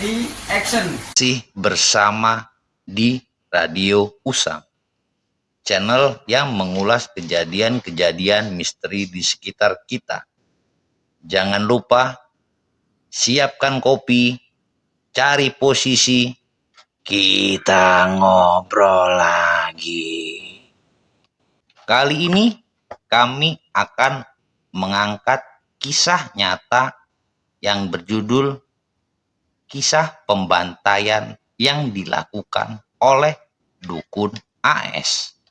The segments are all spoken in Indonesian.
Ready, action. Masih bersama di Radio Usang, channel yang mengulas kejadian-kejadian misteri di sekitar kita. Jangan lupa siapkan kopi, cari posisi, kita ngobrol lagi. Kali ini kami akan mengangkat kisah nyata yang berjudul Kisah Pembantaian yang dilakukan oleh Dukun AS.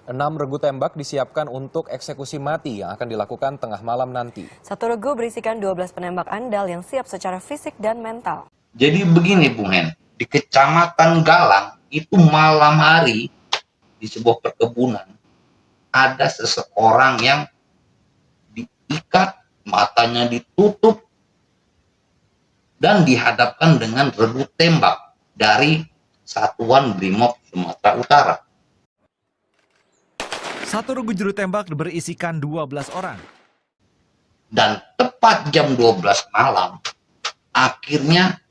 6 regu tembak disiapkan untuk eksekusi mati yang akan dilakukan tengah malam nanti. Satu regu berisikan 12 penembak andal yang siap secara fisik dan mental. Jadi begini Bung Hen, di Kecamatan Galang itu malam hari di sebuah perkebunan ada seseorang yang diikat, matanya ditutup dan dihadapkan dengan regu tembak dari Satuan Brimob Sumatera Utara. Satu regu juru tembak berisikan 12 orang. Dan tepat jam 12 malam, akhirnya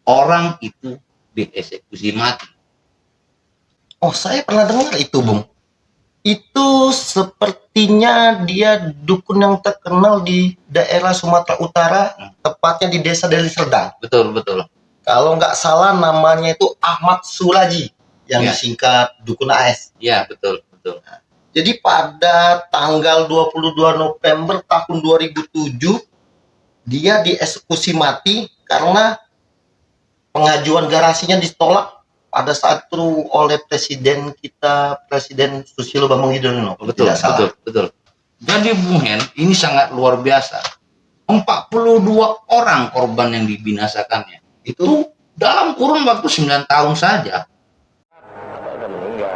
orang itu dieksekusi mati. Oh, saya pernah dengar itu, Bung. Itu sepertinya dia dukun yang terkenal di daerah Sumatera Utara, tepatnya di Desa Deli Serdang. Betul, betul. Kalau nggak salah namanya itu Ahmad Suraji, yang Ya. disingkat Dukun AS. Ya, betul, betul. Jadi pada tanggal 22 November tahun 2007, dia dieksekusi mati karena pengajuan garasinya ditolak pada saat itu oleh Presiden Susilo Bambang Yudhoyono. Betul, betul. Jadi Bung Hen, ini sangat luar biasa. 42 orang korban yang dibinasakannya. Itu dalam kurun waktu 9 tahun saja. Udah meninggal.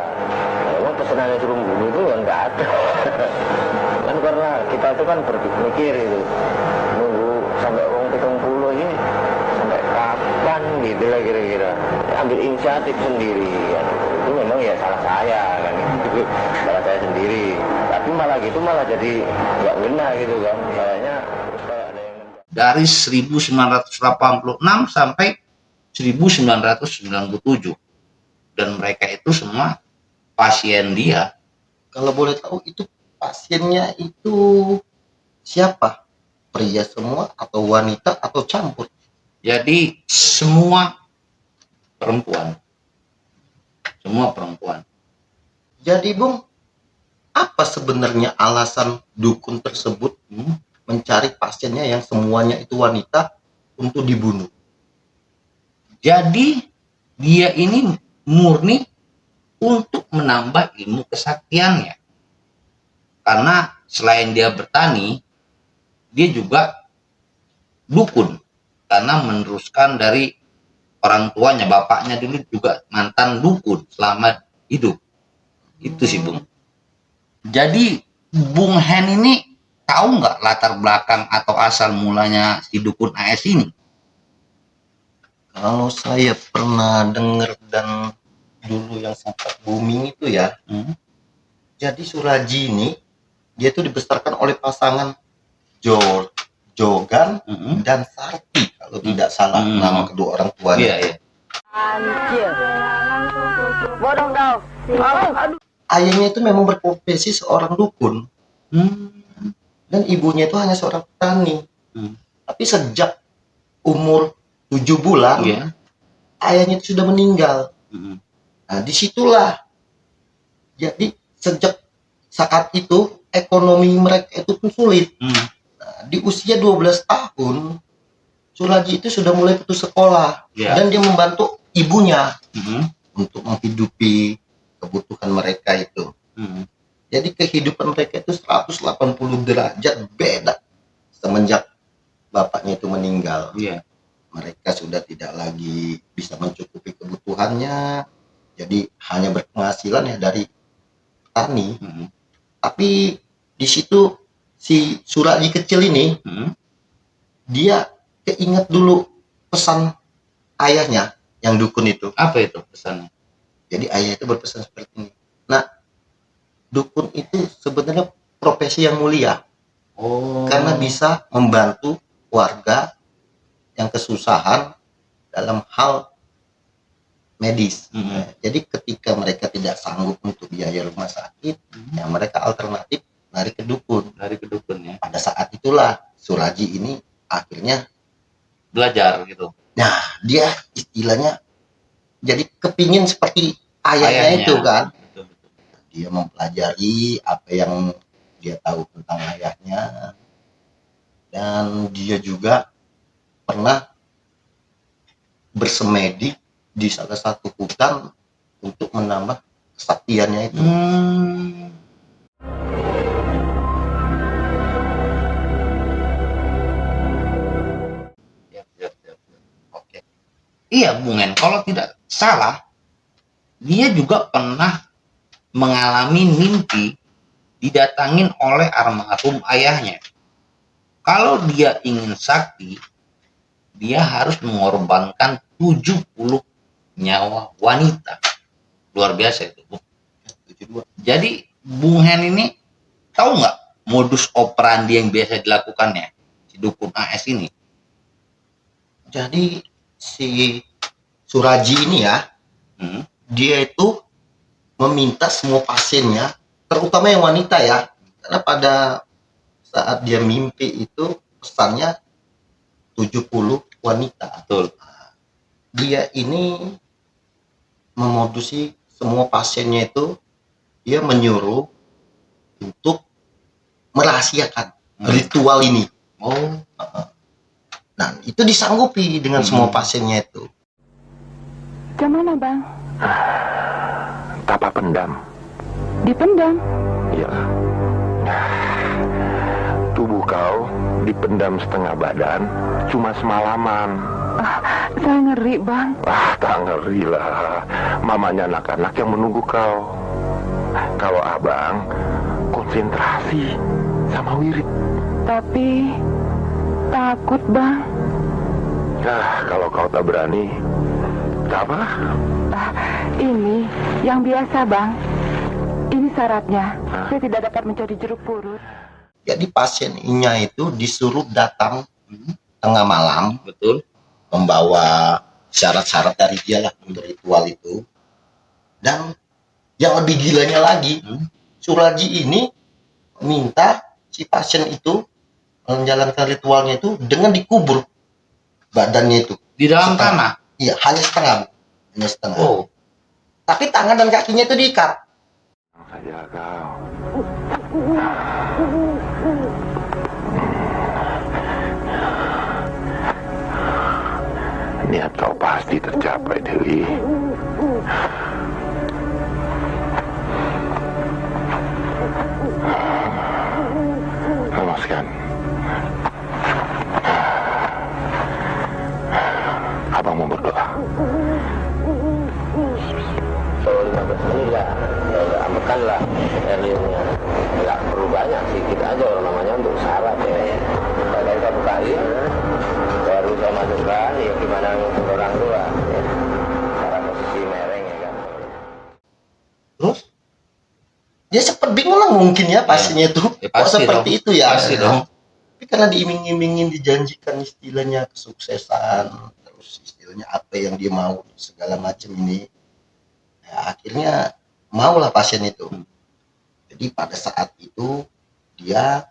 Emang pesanannya suruh bunuh itu nggak ada. Kan karena kita itu kan berpikir itu nunggu sampai orang 30 ini sampai kapan gitu lah kira-kira. Ambil inisiatif sendiri kan. Itu memang ya salah saya kan itu salah saya sendiri. Tapi malah gitu malah jadi nggak ngena gitu kan. Kayaknya terus kayak ada yang Dari 1986 sampai 1997. Dan mereka itu semua pasien dia. Kalau boleh tahu itu pasiennya itu siapa? Pria semua atau wanita atau campur? Jadi semua perempuan. Semua perempuan. Jadi Bung, apa sebenarnya alasan dukun tersebut mencari pasiennya yang semuanya itu wanita untuk dibunuh? Jadi dia ini murni untuk menambah ilmu kesaktiannya. Karena selain dia bertani, dia juga dukun. Karena meneruskan dari orang tuanya, bapaknya dulu juga mantan dukun selama hidup. Itu sih Bung. Jadi Bung Hen ini tahu nggak latar belakang atau asal mulanya si dukun AS ini? Kalau saya pernah dengar dan dulu yang sempat booming itu ya, jadi Suraji ini dia itu dibesarkan oleh pasangan Jogan dan Sarti kalau tidak salah nama kedua orang tuanya. Iya, iya. anjir. Bodong kau. Ayahnya itu memang berprofesi seorang dukun dan ibunya itu hanya seorang petani. Tapi sejak umur 7 bulan, Iya. ayahnya itu sudah meninggal. Nah, disitulah. Jadi sejak saat itu ekonomi mereka itu pun sulit. Nah, di usia 12 tahun, Suraji itu sudah mulai putus sekolah. Yeah. Dan dia membantu ibunya untuk menghidupi kebutuhan mereka itu. Jadi kehidupan mereka itu 180 derajat beda semenjak bapaknya itu meninggal. Iya. Mereka sudah tidak lagi bisa mencukupi kebutuhannya, jadi hanya berpenghasilan ya dari petani. Tapi di situ si Suraji kecil ini dia keinget dulu pesan ayahnya yang dukun itu. Apa itu pesannya? Jadi ayah itu berpesan seperti ini. Nah, dukun itu sebenarnya profesi yang mulia karena bisa membantu warga yang kesusahan dalam hal medis. Mm-mm. Jadi ketika mereka tidak sanggup untuk biaya rumah sakit, ya mereka alternatif lari ke dukun. Dari kedukun ya. Pada saat itulah Suraji ini akhirnya, Belajar gitu. nah dia istilahnya jadi kepingin seperti ayahnya Ayahnya. itu kan. Betul, betul. Dia mempelajari apa yang dia tahu tentang ayahnya, dan dia juga pernah bersemedi di salah satu hutan untuk menambah kesaktiannya itu. Siap, siap, siap, siap. Oke. Iya, Bung En, kalau tidak salah, dia juga pernah mengalami mimpi didatangin oleh almarhum ayahnya. Kalau dia ingin sakti, dia harus mengorbankan 70 nyawa wanita. Luar biasa itu, Bung. 72. Jadi, Bung Hen ini tahu nggak modus operandi yang biasa dilakukannya si dukun AS ini? Jadi si Suraji ini ya, Hmm. dia itu meminta semua pasiennya, terutama yang wanita ya, karena pada saat dia mimpi itu pesannya 70 wanita. Betul. Dia ini memodusi semua pasiennya itu, dia menyuruh untuk merahasiakan ritual ini. Oh, Nah, itu disanggupi dengan semua pasiennya itu. Jam mana, Bang? Tapa pendam. Dipendam. Ya. Tubuh kau dipendam setengah badan cuma semalaman. Saya ngeri, Bang. Tak ngeri lah. Mamanya anak-anak yang menunggu kau. Kalau abang konsentrasi sama wirid. Tapi takut, Bang. Kalau kau tak berani, tak apa. Ini yang biasa, Bang. Ini syaratnya. Saya tidak dapat mencuri jeruk purut. Jadi pasiennya itu disuruh datang tengah malam, betul. membawa syarat-syarat dari dia lah untuk ritual itu. Dan yang lebih gilanya lagi, Suraji ini minta si pasien itu menjalankan ritualnya itu dengan dikubur badannya itu. Di dalam Setengah. tanah. Iya, hanya setengah, Bu. Hanya setengah. Oh, Tapi tangan dan kakinya itu diikat. Saja kau. Niat kau pasti tercapai, Dewi. Lemaskan. Abang mau berdoa. Kalau 15 menit lah, ya ambekan lah airnya. Nggak perlu banyak, sedikit aja orang namanya untuk syarat ya. Pada satu kali, baru saya masukkan, ya gimana untuk orang tua. Ya. Cara posisi mereng ya kan. Terus dia sempat bingung lah mungkin ya pasiennya itu. Ya, Kok pasti seperti dong. itu ya? Pasti dong. Tapi karena diiming-imingin, dijanjikan istilahnya kesuksesan, terus istilahnya apa yang dia mau segala macam ini, ya, akhirnya maulah pasien itu. Jadi pada saat itu dia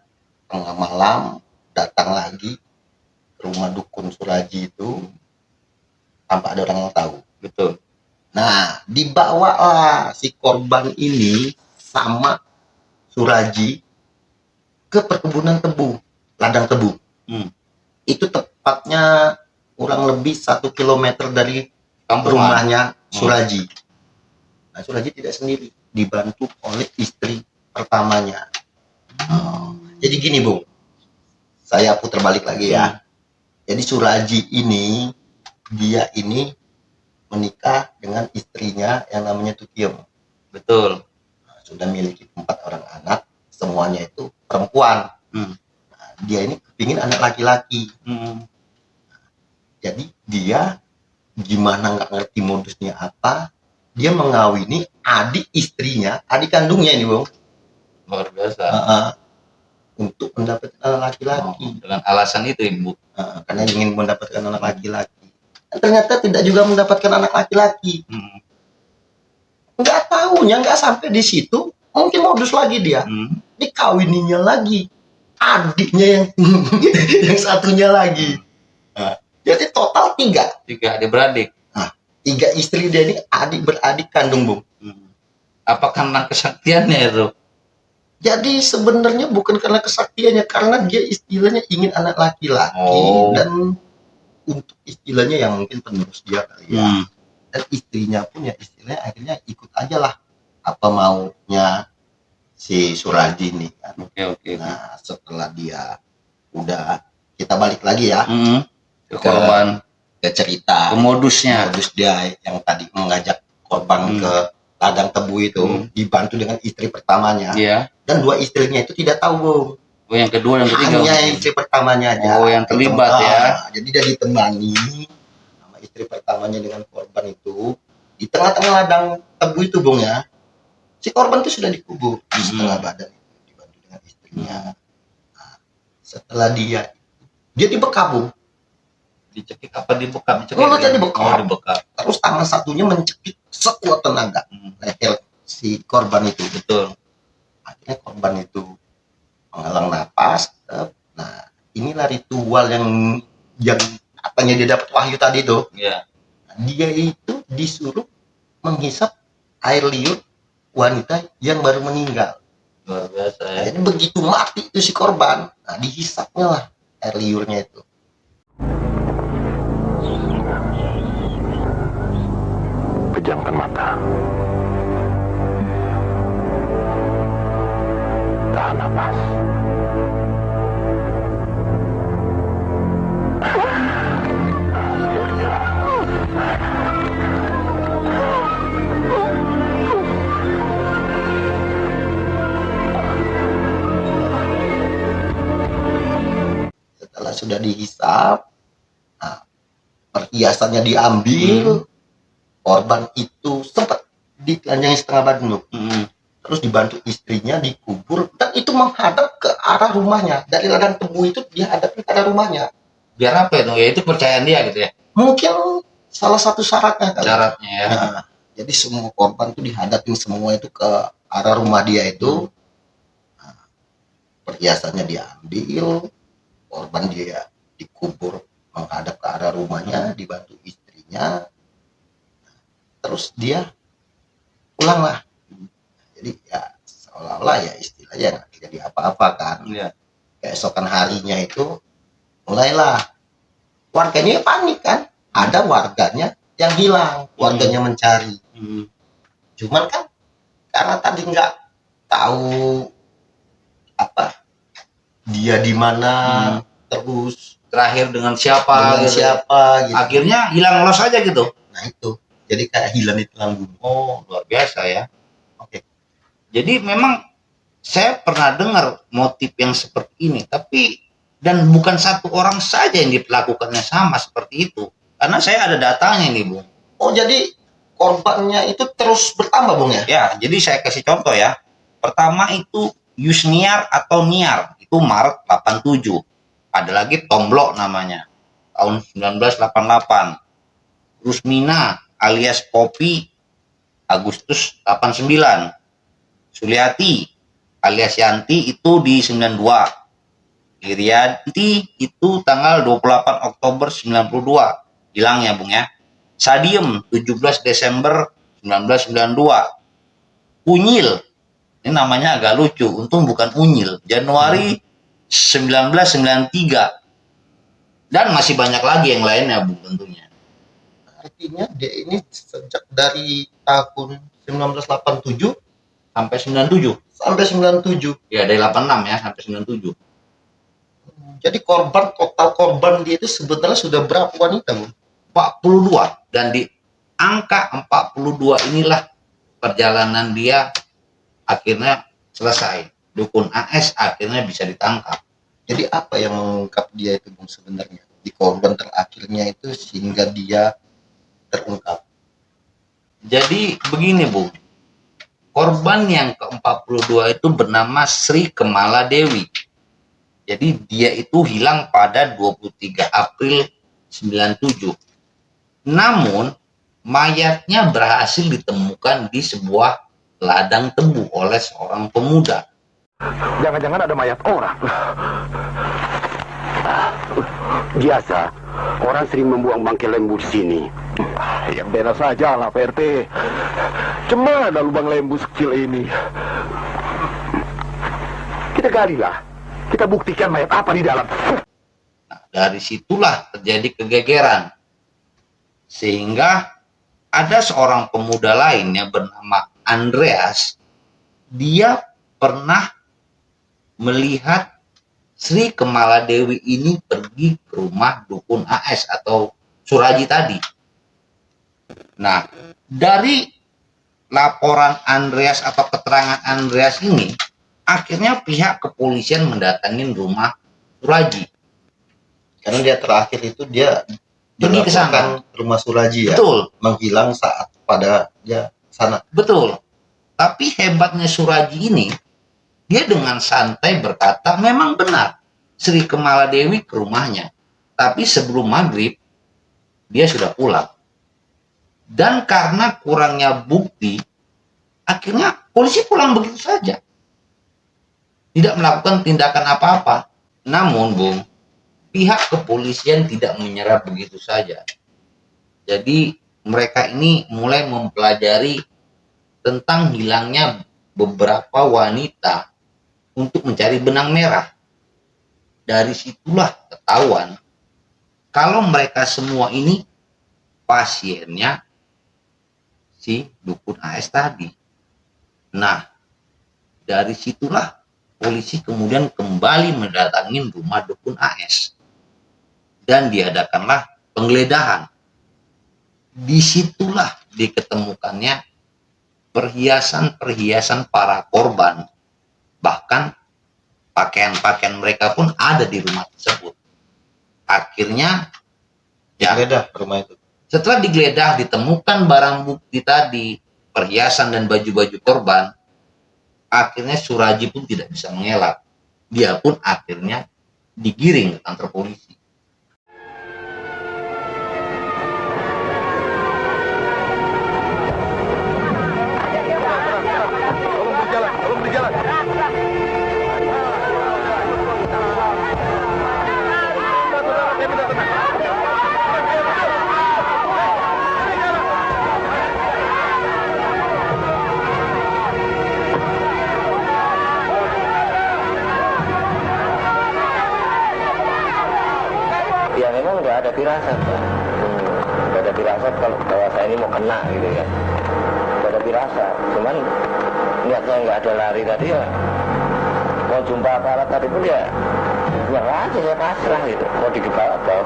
tengah malam datang lagi ke rumah dukun Suraji itu tanpa ada orang yang tahu. Betul. Nah, dibawalah si korban ini sama Suraji ke perkebunan tebu, ladang tebu. Itu tepatnya kurang lebih 1 kilometer dari Kampungan. rumahnya Suraji. Nah, Suraji tidak sendiri, dibantu oleh istri pertamanya. Jadi gini, Bung, saya putar balik lagi ya. Jadi Suraji ini, dia ini menikah dengan istrinya yang namanya Tutiem. Betul. Nah, sudah memiliki 4 orang anak, semuanya itu perempuan. Nah, dia ini kepingin anak laki-laki. Jadi dia gimana nggak ngerti modusnya apa, dia mengawini adik istrinya, adik kandungnya ini, Bung, Luar biasa. untuk mendapatkan anak laki-laki. Dengan alasan itu, Ibu. Karena ingin mendapatkan anak laki-laki. Ternyata tidak juga mendapatkan anak laki-laki. Nggak tahunya, nggak sampai di situ, mungkin modus lagi dia. Dikawininya lagi adiknya yang yang satunya lagi. Nah, jadi total 3. 3 adik-beradik. Nah, 3 istri dia ini adik beradik kandung, Bung. Apa karena kesaktiannya itu? Jadi sebenarnya bukan karena kesaktiannya, karena dia istilahnya ingin anak laki-laki dan untuk istilahnya yang mungkin penerus dia kali ya. Dan istrinya pun ya istilahnya akhirnya ikut aja lah apa maunya si Suradi nih kan. Oke. Nah, setelah dia udah, kita balik lagi ya Ke korban, ke cerita ke modusnya. modus dia yang tadi mengajak korban ke ladang tebu itu, dibantu dengan istri pertamanya. Iya. Dan 2 istrinya itu tidak tahu, Bung. Oh, yang kedua dan ketiga. Hanya istri pertamanya aja. Oh, yang terlibat ya. Jadi dia ditemani sama istri pertamanya dengan korban itu di tengah-tengah ladang tebu itu, Bung ya. Si korban itu sudah dikubur di setengah badan itu, dibantu dengan istrinya. Nah, setelah dia dibekap, Bung. Dicekik apa dibekap? Mulutnya dibekap. Oh, dibekap. Terus tangan satunya mencekik sekuat tenaga leher si korban itu. Betul. Akhirnya korban itu menghalang napas. Nah, inilah ritual yang katanya dia dapat wahyu tadi itu. Iya. Dia itu disuruh menghisap air liur wanita yang baru meninggal. Luar biasa ya. Jadi begitu mati itu si korban, nah dihisapnya lah air liurnya itu. Pejamkan mata. Tahan napas. Setelah sudah dihisap, nah, perhiasannya diambil, korban itu sempat ditelanjangi setengah badan, loh. Terus dibantu istrinya dikubur, dan itu menghadap ke arah rumahnya. Dari ladang tebu itu dia hadapin ke arah rumahnya. Biar apa itu? Ya itu kepercayaan dia gitu ya. Mungkin salah satu syaratnya kali. Syaratnya ya. Nah, jadi semua korban itu dihadapin semua itu ke arah rumah dia itu. Nah, perhiasannya diambil, korban dia dikubur menghadap ke arah rumahnya, dibantu istrinya. Terus dia pulanglah. Jadi ya seolah-olah ya istilahnya nggak jadi apa-apa kan. Iya. Keesokan harinya itu mulailah warganya panik kan. Ada warganya yang hilang, warganya mencari. Cuman kan karena tadi nggak tahu apa dia di mana, terus Terakhir dengan siapa? dengan Gitu. siapa gitu. Akhirnya hilang los aja gitu. Nah itu, jadi kayak hilang di telan bumi. Oh, luar biasa ya. Oke. Jadi memang saya pernah dengar motif yang seperti ini, tapi dan bukan satu orang saja yang diperlakukannya sama seperti itu. Karena saya ada datanya nih, Bung. Oh jadi korbannya itu terus bertambah, Bung ya? Ya, jadi saya kasih contoh ya. Pertama itu Yusniar atau Niar, itu Maret 87. Ada lagi Tomblok namanya, tahun 1988. Rusmina alias Popi, Agustus 89. Suliati alias Yanti itu di 92. Irianti itu tanggal 28 Oktober 92. Hilangnya, Bung ya. Sadiem 17 Desember 1992. Unyil, ini namanya agak lucu, untung bukan Unyil, Januari 1993. Dan masih banyak lagi yang lainnya, Bung, tentunya. Artinya dia ini sejak dari tahun 1987 Sampai 97. sampai 97. Ya, dari 86 ya sampai 97. Jadi total korban dia itu sebenarnya sudah berapa wanita, Bung? 42. Dan di angka 42 inilah perjalanan dia akhirnya selesai. Dukun AS akhirnya bisa ditangkap. Jadi apa yang mengungkap dia itu, Bung, sebenarnya di korban terakhirnya itu sehingga dia terungkap? Jadi begini, Bung. Korban yang ke-42 itu bernama Sri Kemala Dewi. Jadi dia itu hilang pada 23 April 97. Namun mayatnya berhasil ditemukan di sebuah ladang tebu oleh seorang pemuda. Jangan-jangan ada mayat orang. Biasa, orang sering membuang bangkai lembu di sini. Yang benar saja lah, Pak RT. Cuma ada lubang lembu sekecil ini. Kita galilah. Kita buktikan mayat apa di dalam. Nah, dari situlah terjadi kegegeran. Sehingga ada seorang pemuda lain yang bernama Andreas. Dia pernah melihat Sri Kemaladewi ini pergi ke rumah dukun AS atau Suraji tadi. Nah, dari laporan Andreas atau keterangan Andreas ini, akhirnya pihak kepolisian mendatangin rumah Suraji. Karena dia terakhir itu dia Pergi ke sana. dilaporkan rumah Suraji ya. Betul, Menghilang saat pada dia sana. betul. Tapi hebatnya Suraji ini, dia dengan santai berkata, memang benar Sri Kemaladewi ke rumahnya. Tapi sebelum maghrib, dia sudah pulang. Dan karena kurangnya bukti, akhirnya polisi pulang begitu saja. Tidak melakukan tindakan apa-apa. Namun, Bung, pihak kepolisian tidak menyerah begitu saja. Jadi, mereka ini mulai mempelajari tentang hilangnya beberapa wanita untuk mencari benang merah. Dari situlah ketahuan kalau mereka semua ini pasiennya si dukun AS tadi. Nah, dari situlah polisi kemudian kembali mendatangi rumah dukun AS dan diadakanlah penggeledahan. Disitulah diketemukannya perhiasan-perhiasan para korban, bahkan pakaian-pakaian mereka pun ada di rumah tersebut. Akhirnya ya, Geledah rumah itu. setelah digeledah ditemukan barang bukti tadi, perhiasan dan baju-baju korban. Akhirnya Suraji pun tidak bisa mengelak. Dia pun akhirnya digiring ke kantor polisi. Tolong berjalan. Ya memang udah ada firasat, Pak. Udah ada firasat kalau bahwa saya ini mau kena gitu ya. Udah ada firasat, cuman niatnya nggak ada lari tadi ya. Mau jumpa aparat tadi pun ya aja saya pasrah gitu. Mau dibawa-bawa.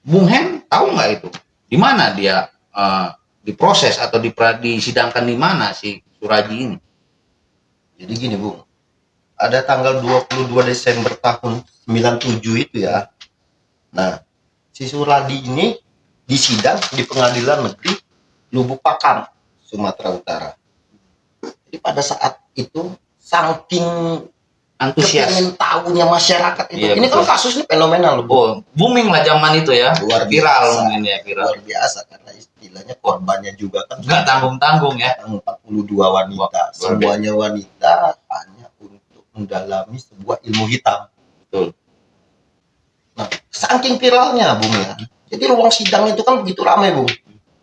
Bung Hen tahu nggak itu? Di mana dia diproses atau disidangkan di mana si Suraji ini? Jadi gini, Bung. Ada tanggal 22 Desember tahun 97 itu ya. Nah, si Suradi ini disidang di Pengadilan Negeri Lubuk Pakam, Sumatera Utara. Jadi pada saat itu saking Antusias. kepengen tahunya masyarakat itu. Iya, Ini betul. kan kasusnya fenomenal, Bung. Oh, booming lah zaman itu ya. Luar Viral biasa. mungkin ya, viral. Luar biasa karena istilahnya korbannya juga kan Nggak tanggung-tanggung ya. 42 wanita. Wah, Semuanya wanita hanya untuk mendalami sebuah ilmu hitam. Betul. Nah, saking viralnya, Bung ya. Jadi ruang sidang itu kan begitu ramai, Bung.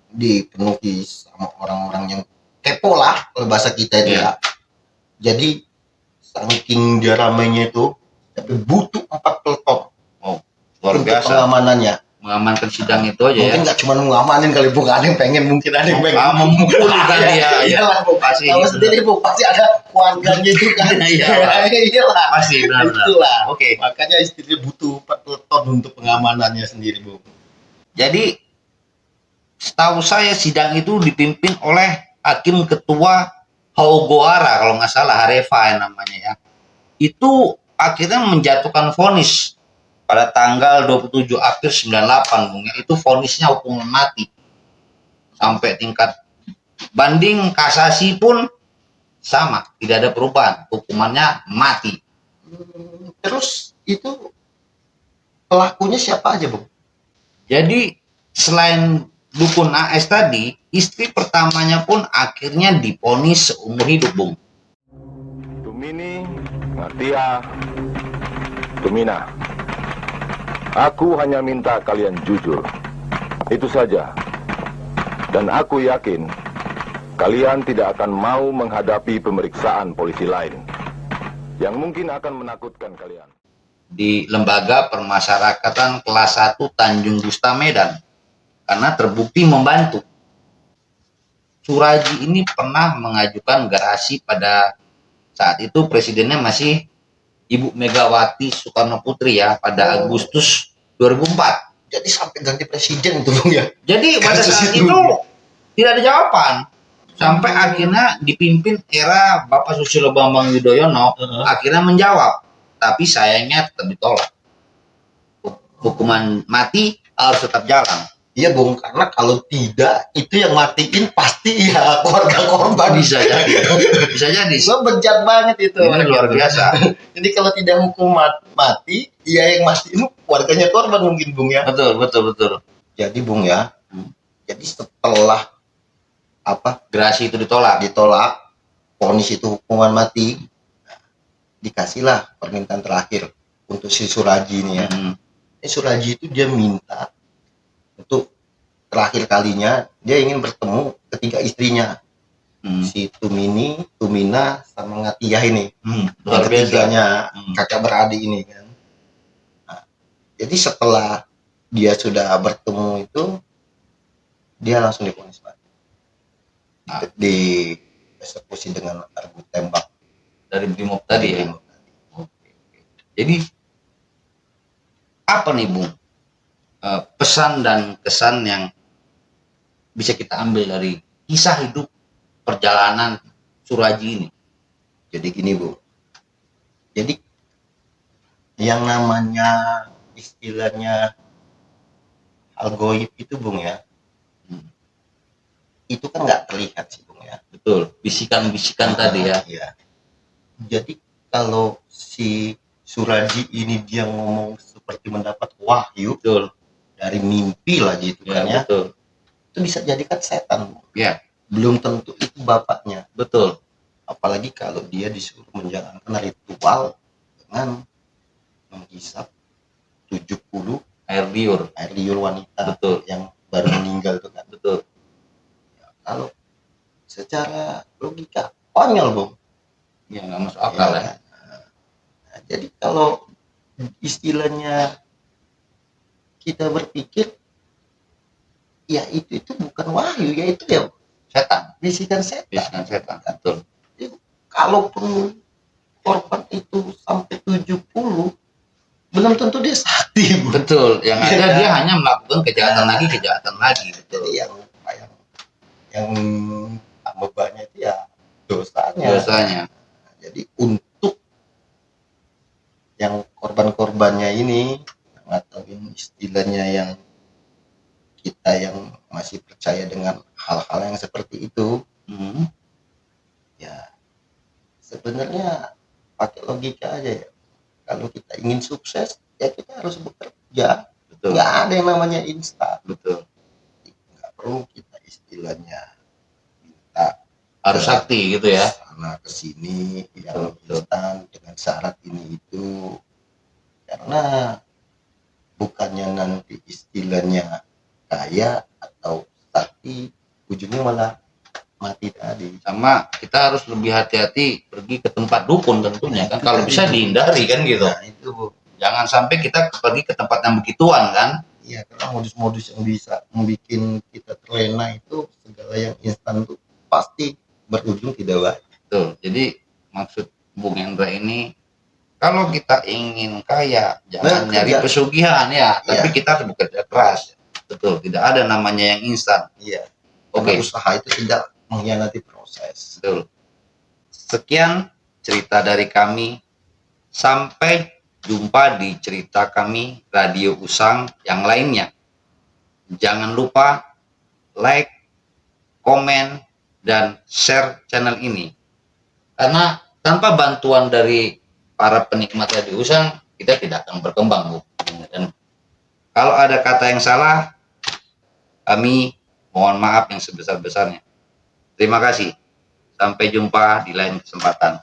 Dipenuhi sama orang-orang yang kepo lah, kalau bahasa kita itu Iya. ya. Jadi saking dia ramainya itu, tapi butuh 4 peleton Luar untuk biasa. pengamanannya. Mengamankan sidang itu aja Mungkin ya. nggak cuma ngamanin kali, Bung. Ada yang pengen, mungkin ada yang pengen. Memukul kan ya. Iyalah, Bung. Pasti. Tahu sendiri, Bung. Pasti ada keluarganya juga. Iyalah. Iyalah. Pasti benar-benar. Itulah. Oke. Makanya istrinya butuh 4 peleton untuk pengamanannya sendiri, Bung. Jadi setahu saya sidang itu dipimpin oleh Hakim Ketua Haugoara kalau nggak salah, Harefa namanya ya. Itu akhirnya menjatuhkan vonis pada tanggal 27 April 98, Bung. Itu vonisnya hukuman mati. Sampai tingkat banding kasasi pun sama, tidak ada perubahan, hukumannya mati. Terus itu pelakunya siapa aja, Bung? Jadi selain dukun AS tadi, istri pertamanya pun akhirnya divonis seumur hidup, Bung. Tumini, Natia, Tumina. Aku hanya minta kalian jujur. Itu saja. Dan aku yakin kalian tidak akan mau menghadapi pemeriksaan polisi lain yang mungkin akan menakutkan kalian. Di Lembaga Permasyarakatan Kelas 1 Tanjung Gusta Medan, karena terbukti membantu. Suraji ini pernah mengajukan gerasi pada saat itu presidennya masih Ibu Megawati Soekarno Putri ya, pada Agustus 2004. Jadi sampai ganti presiden itu, Bung ya. Jadi pada saat itu tidak ada jawaban. Sampai akhirnya dipimpin era Bapak Susilo Bambang Yudhoyono, akhirnya menjawab. Tapi sayangnya tetap ditolak. Hukuman mati harus tetap jalan. Iya, Bung, karena kalau tidak itu yang matiin pasti ya keluarga korban. Bisa jadi. Bisa jadi. Lo bejat banget itu. Ini luar biasa. Jadi kalau tidak hukum mati, ya yang matiin keluarganya korban mungkin, Bung ya. Betul, betul, betul. Jadi, Bung ya. Jadi setelah Gerasi itu ditolak. vonis itu hukuman mati, dikasihlah permintaan terakhir untuk si Suraji ini ya. Suraji itu dia minta untuk terakhir kalinya dia ingin bertemu ketiga istrinya, si Tumini, Tumina, sama Ngatiah ini. Yang ketiganya kakak beradik ini kan. Nah, jadi setelah dia sudah bertemu itu, dia langsung divonis mati. Di eksekusi dengan argu tembak Dari Brimob tadi ya. Jadi apa nih, Bung, pesan dan kesan yang bisa kita ambil dari kisah hidup perjalanan Suraji ini? Jadi gini, Bu. Jadi yang namanya istilahnya hal goib itu, Bung ya, itu kan nggak terlihat sih, Bung ya. Betul, bisikan-bisikan tadi ya. Iya. Jadi kalau si Suraji ini dia ngomong seperti mendapat wahyu, Betul. dari mimpi lagi itu Ya, kan ya, betul. itu bisa jadikan setan, Bung. Ya, Belum tentu itu bapaknya. betul. Apalagi kalau dia disuruh menjalankan ritual dengan menghisap 70 Air liur. air liur wanita Betul. yang baru meninggal itu kan. Betul. Kalau secara logika konyol, Bung. Ya, nggak masuk akal ya. kan? Nah, jadi kalau istilahnya kita berpikir, ya itu bukan wahyu, ya itu ya Setan. bisikan setan. Bisikan setan. Betul. Kalaupun korban itu sampai 70, belum tentu dia sakti, Bu. Betul. Yang ada Iya. dia hanya melakukan kejahatan lagi, kejahatan lagi. Betul. Jadi yang bebannya itu ya dosanya. Dosanya. Jadi untuk yang korban-korbannya ini, atau istilahnya yang kita yang masih percaya dengan hal-hal yang seperti itu, ya sebenarnya pakai logika aja ya. Kalau kita ingin sukses, ya kita harus bekerja. Betul. Nggak ada yang namanya instan. Betul. Nggak perlu kita istilahnya minta Harus sakti gitu ya. sana ke sini yang Betul. instan dengan syarat ini itu, karena bukannya nanti istilahnya kaya atau sakti, ujungnya malah mati tadi. Sama kita harus lebih hati-hati pergi ke tempat dukun tentunya kan, kalau bisa dihindari kan gitu. Nah itu, Bu. Jangan sampai kita pergi ke tempat yang begituan kan. Iya, karena modus-modus yang bisa membuat kita terlena itu, segala yang instan tuh pasti berujung tidak baik. Betul. Jadi maksud Bung Hendra ini, kalau kita ingin kaya jangan Nah, nyari kerja. pesugihan ya, tapi Iya. kita harus bekerja keras. Betul, tidak ada namanya yang instan. Iya. Oke. Karena usaha itu tidak mengkhianati proses. Betul. Sekian cerita dari kami. Sampai jumpa di cerita kami Radio Usang yang lainnya. Jangan lupa like, komen, dan share channel ini. Karena tanpa bantuan dari para penikmat Radio Usang, kita tidak akan berkembang, Bu. Dan kalau ada kata yang salah, kami mohon maaf yang sebesar-besarnya. Terima kasih. Sampai jumpa di lain kesempatan.